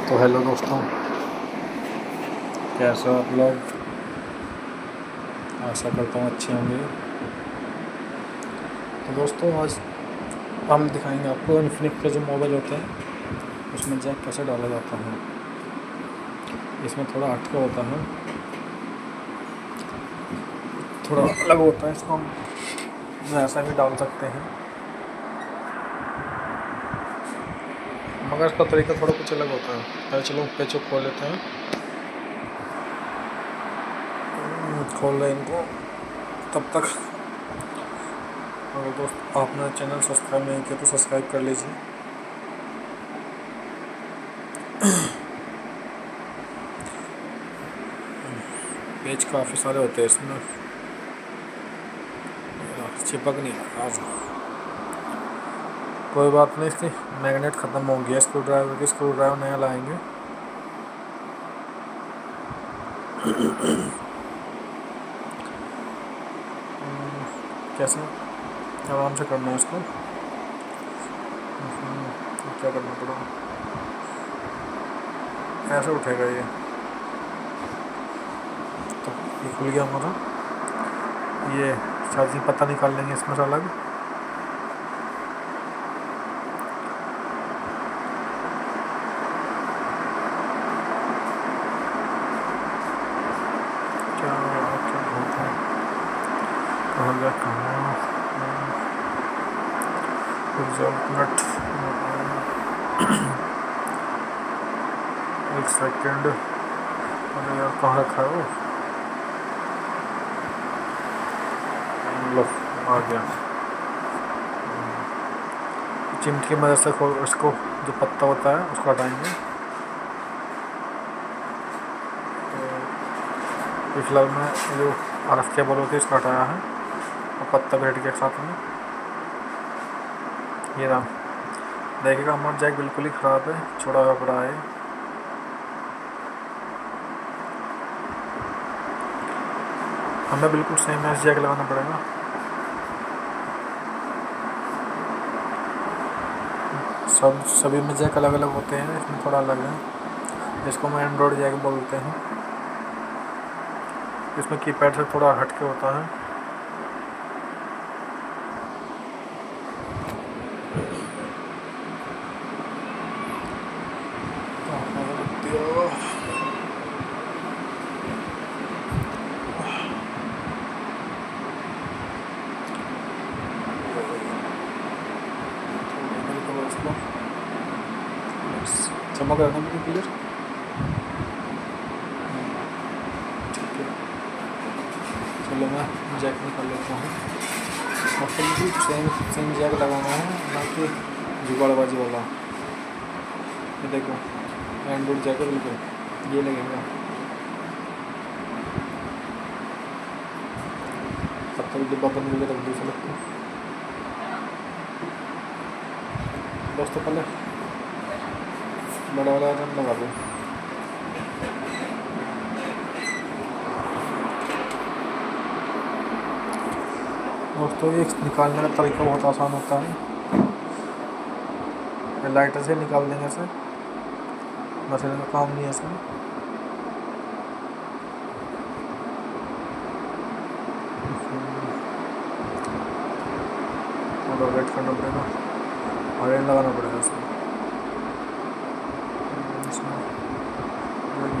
तो हेलो दोस्तों, कैसे हो आप लोग। आशा करता हूँ अच्छे होंगे। तो दोस्तों आज हम दिखाएंगे आपको इन्फिनिक्स का जो मोबाइल होता है उसमें जैक कैसे डाला जाता है। इसमें थोड़ा हटके होता है, थोड़ा अलग होता है। इसको हम वैसा भी डाल सकते हैं, मगर इसका तरीका थोड़ा कुछ अलग होता है। पहले चलो पेचो खोल लेते हैं। खोल रहे इनको। तब तक अगर दोस्त आपने चैनल सब्सक्राइब नहीं किया तो सब्सक्राइब कर लीजिए। पेज काफ़ी सारे होते हैं इसमें, चिपक नहीं रहा आज। कोई बात नहीं, इसकी मैग्नेट ख़त्म हो गया। स्क्रू ड्राइवर नया लाएंगे। कैसे आराम से करना है इसको। क्या करना पड़ेगा, ऐसे उठेगा ये। तो ये खुल गया हमारा। ये चार्जिंग पत्ता निकाल लेंगे इसमें से अलग। क्या होता है, कहाँ गया कहाँ। नट, एक सेकेंड। अरे यार कहाँ रखा है वो। लो आ गया। चिमटी की मदद से उसको जो पत्ता होता है उसको हटाएंगे। तो फिलहाल में जो RF केबल होती है इसको हटाया है और पत्ता भी हट गया साथ में। ये ना देखिएगा, हमारा जैक बिल्कुल ही ख़राब है, छोड़ा हुआ पड़ा है। हमें बिल्कुल सेम मैच जैक लगाना पड़ेगा। सभी में जैक अलग अलग होते हैं, इसमें थोड़ा अलग है। इसको हम एंड्रॉयड जैक बोलते हैं। इसमें कीपैड से थोड़ा हटके होता है। चमक रहा है ना क्लियर। ठीक है, चलो मैं जैक निकाल लेता हूँ। आपको बिल्कुल सेम जैक लगाना है, ना कि जुगाड़बाजी वाला। ये देखो एंड्रॉइड जैक है बिल्कुल, ये लगेगा। तब तक डिब्बा बंद करके रख दूसरा लगता है। दोस्तों पहले बड़ा वाला रन लगा दो। दोस्तों ये निकालने का तरीका बहुत आसान होता है। लाइटर से निकाल देंगे इसे, मशीन का काम नहीं है इसमें। थोड़ा वेट करना पड़ेगा, आयरन लगाना पड़ेगा इसमें।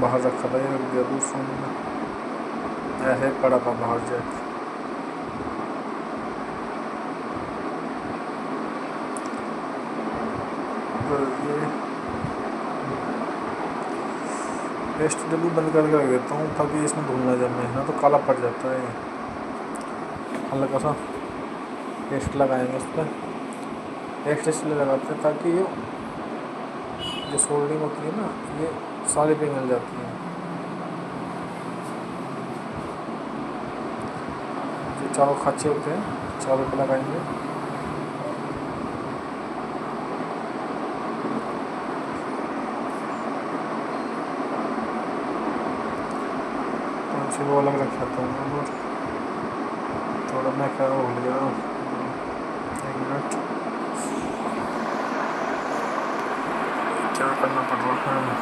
बाहर रखा था, ये रख दिया दूसरा में, ऐसे पड़ा था बाहर जैक। तो ये पेस्ट जल्दी बंद करके रख देता हूँ ताकि इसमें धुल ना जमे, ना तो काला पड़ जाता है। हल्का सा पेस्ट लगाएंगे इस पर। पेस्ट इसलिए लगाते हैं ताकि ये जो सोल्डिंग होती है ना, ये सारी पे मिल जाती है। जो चारों खाँचे होते हैं चारों पे लगाएंगे। तो वो अलग रख लेता हूँ और थोड़ा मैं क्या भूल गया, एक मिनट। क्या करना पड़ रहा है।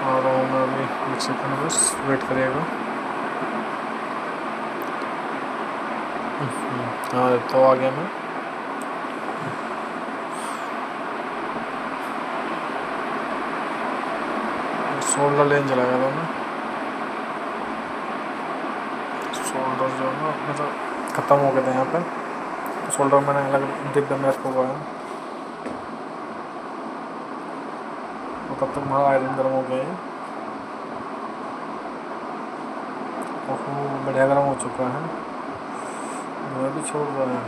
आ रहा हूँ मैं अभी, एक सेकंड बस वेट करिएगा। हाँ तो आ गया मैं। शोल्डर लेन चला गया था मैं। शोल्डर जो है ना मतलब ख़त्म हो गए थे यहाँ पे, तो शोल्डर मैंने अलग दिख गया मैच को गया, तो तब तक हमारा आयरन गर्म हो गया है। बढ़िया गर्म हो चुका है, मैं भी छोड़ रहा है।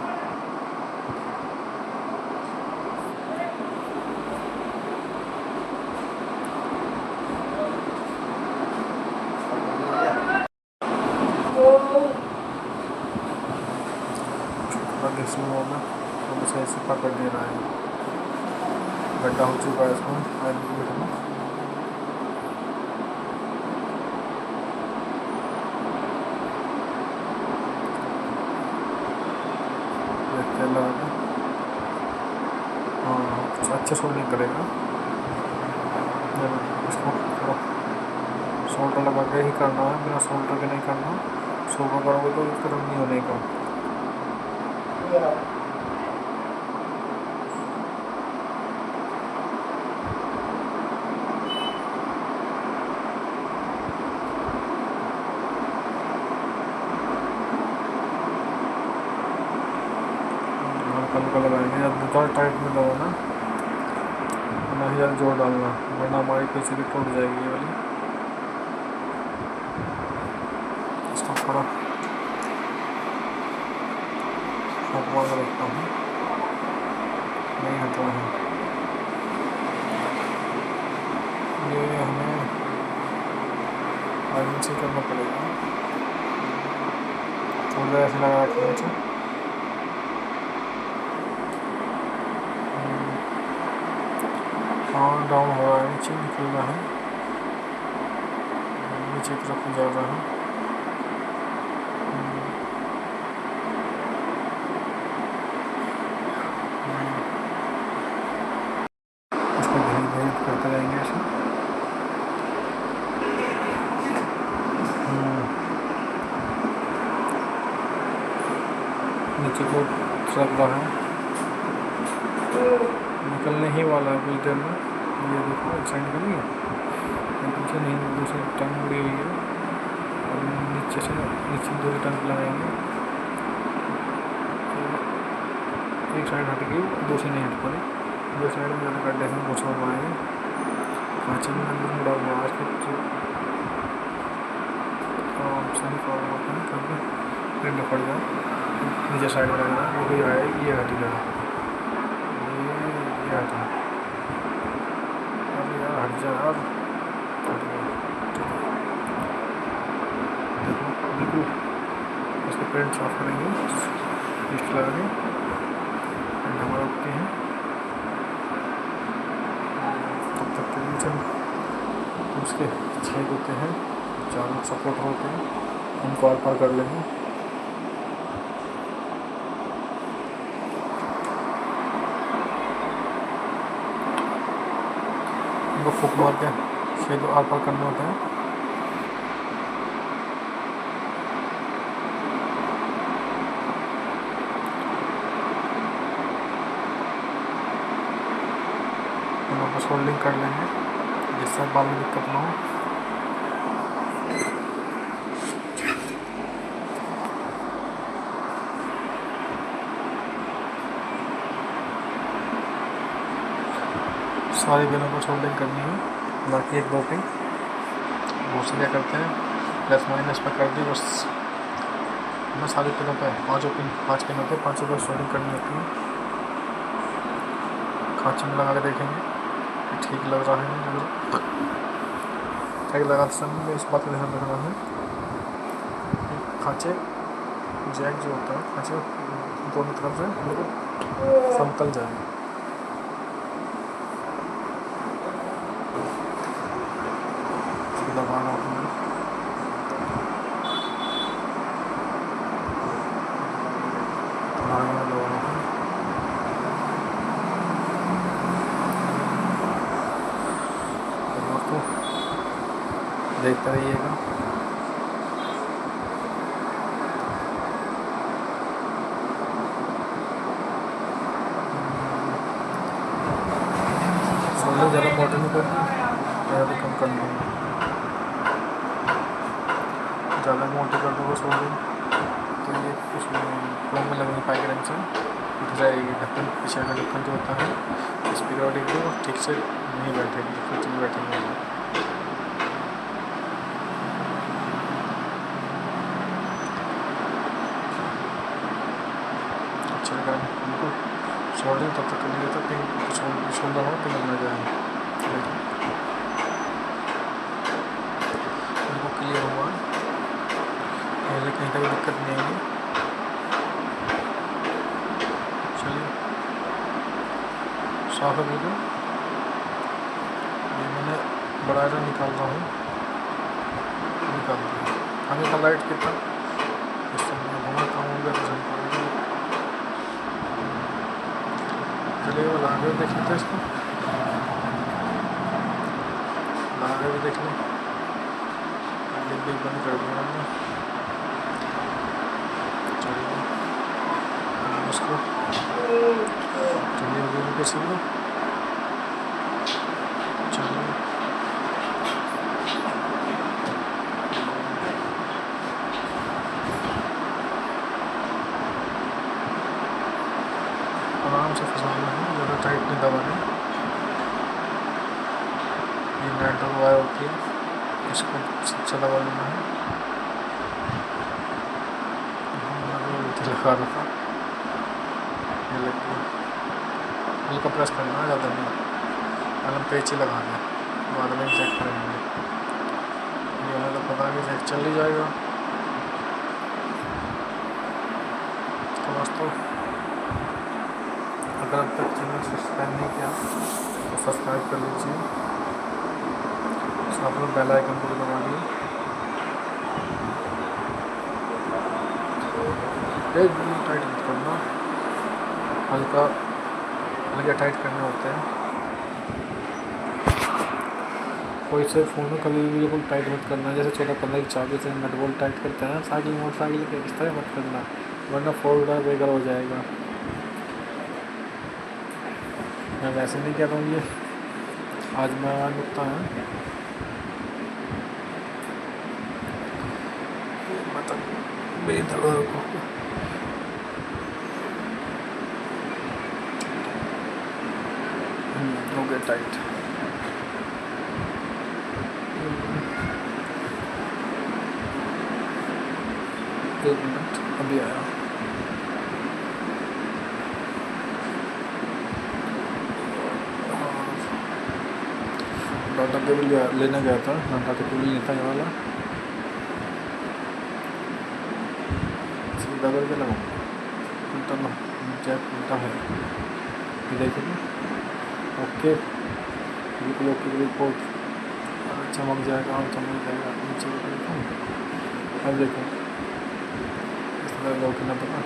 तो सही से पकड़ दे रहा है, गड्ढा हो चुका है इसमें आयरन में। हाँ अच्छे सोल्डिंग करेगा, इसको सोल्डर लगा के ही करना है, बिना सोल्डर के नहीं करना। सोल्डर करोगे तो इस तरह नहीं होने का। हल्का लगाएंगे, या थोड़ा टाइट में दबाना, ना ही जोर डालना, वरना हमारी पीछे भी टूट जाएगी ये वाली। इसको थोड़ा हटवा कर रखता हूँ, नहीं हट रहा है ये, हमें आयरन से करना पड़ेगा। थोड़ी देर ऐसे लगा रखना है। हाँ डाउन हो रहा है, नीचे निकल रहा है, नीचे की तरफ जा रहा है। इसको धीरे धीरे करते रहेंगे ऐसे। नीचे को सरक रहा है, निकलने ही वाला है कुछ देर में। ये देखो एक साइड निकल गया, पीछे नहीं, दूसरी टंग उड़ी हुई है, और नीचे से नीचे दूसरी टंग लगाएंगे, एक साइड हट गई, दूसरी नहीं हट पड़ी। दूसरी साइड में ज़्यादा गड्ढे में घुसा हुआ है, कांचे में अंदर मुड़ा हुआ है, सही प्रॉब्लम होता है कभी प्रिंट पड़ जाए। नीचे साइड में लगना वो भी आए, ये हट गया, ये हटा, अरे यार हट जा यार, हट गया। देखो बिल्कुल इसको पेंट साफ करेंगे, पेस्ट लगाएंगे, पेंट हमारा उठते हैं। तब तक के नीचे उसके छेद होते हैं, चारों सपोर्टर होते हैं, उनको आर पार कर लेंगे। उनको फूक मार के छेद आर पार करने होते हैं। यहाँ पर सोल्डिंग कर लेंगे जिससे बाद में दिक्कत ना हो। सारी पिनों को सोल्डिंग करनी है, बाकी एक दो पिन बहुत से क्या करते हैं प्लस माइनस पर कर दी बस। हमें सारी पिनों पे पाँच पिनों पे पाँचों पर सोल्डिंग करनी होती है। खांचे में लगा के देखेंगे कि ठीक लग रहा है, अगर ठीक लगाते समय इस बात का ध्यान रखना है खांचे जैक जो होता है खांचे दोनों तरफ से बिल्कुल समतल जाए। दबाना है, दबाना है, देखते रहिएगा। सोल्डर ज़्यादा मोटा नहीं करना, ज़्यादा कम कर दूँगा। ज़्यादा मोटे कर दूँगा सोल्डर तो ये उसमें क्रोम में लगने पाएगा से उठ जाएगी। ढक्कन पीछे का ढक्कन जो होता है स्पीकर वाली वो ठीक से नहीं बैठेगी, फिर नहीं बैठेगी। अच्छा लगा बिल्कुल। सोल्डरिंग तब तक करनी था कि शोल्डर हो कि लग ना जाए। बिल्कुल क्लियर हुआ, पहले कहीं तक दिक्कत नहीं आएगी। चलिए साफ है बिल्कुल। ये मैंने बड़ा आयरन निकाल रहा हूँ, निकाल दिया। आगे का लाइट कितना इस समय घुमाता हूँ चलिए वो लगा के देख लेते हैं इसको, लगा के भी देख लें। डिब्बी बंद कर दिया हमने। चलिए उसको चलिए अभी कैसे लो। चलिए आराम से फंसाना है, ज़्यादा टाइट नहीं दबाना है। ये नेट वायर होती है, इसको अच्छा दबा लेना है। लगा रहा था, ये लग गया। हल्का प्रेस करना है, ज़्यादा नहीं। पहले पेच ही लगा दें, बाद में चेक करेंगे। ये हमें तो पता कि चेक चल ही जाएगा। तो दोस्तों अगर अब तक चैनल सब्सक्राइब नहीं किया तो सब्सक्राइब कर लीजिए, साथ में बेल आइकन को भी दबा दिए। एकदम टाइट मत करना, हल्का हल्का टाइट करने होते हैं। कोई से फ़ोन में कभी भी बिल्कुल टाइट मत करना, जैसे छोटा पन्ना की चाबी से नट बोल्ट टाइट करते हैं साइकिल मोटरसाइकिल के, इस तरह मत करना, वरना फोल्ड बेकार हो जाएगा। मैं वैसे नहीं कह रहा हूँ, ये आजमा नुकता है, मतलब मेरी धड़ों को हो गया टाइट। एक मिनट अभी आया। डाटा केबल लेने गया था, डाटा केबल नहीं था ये वाला, सीधा करके लगाऊंगा। उल्टा ना, जैक उल्टा है, ये देखिए। ओके बिल्कुल ओके, रिपोर्ट चमक जाएगा और चमक जाएगा। नीचे अब देखो इसमें लोग ना पता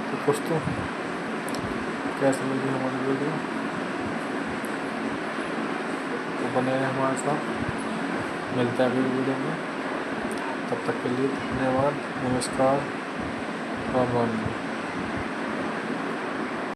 तो कुछ तो कैसे लगी हमारी वीडियो, तो बने हैं हमारे साथ। मिलते हैं अगली वीडियो में, तब तक के लिए धन्यवाद, नमस्कार, राम राम।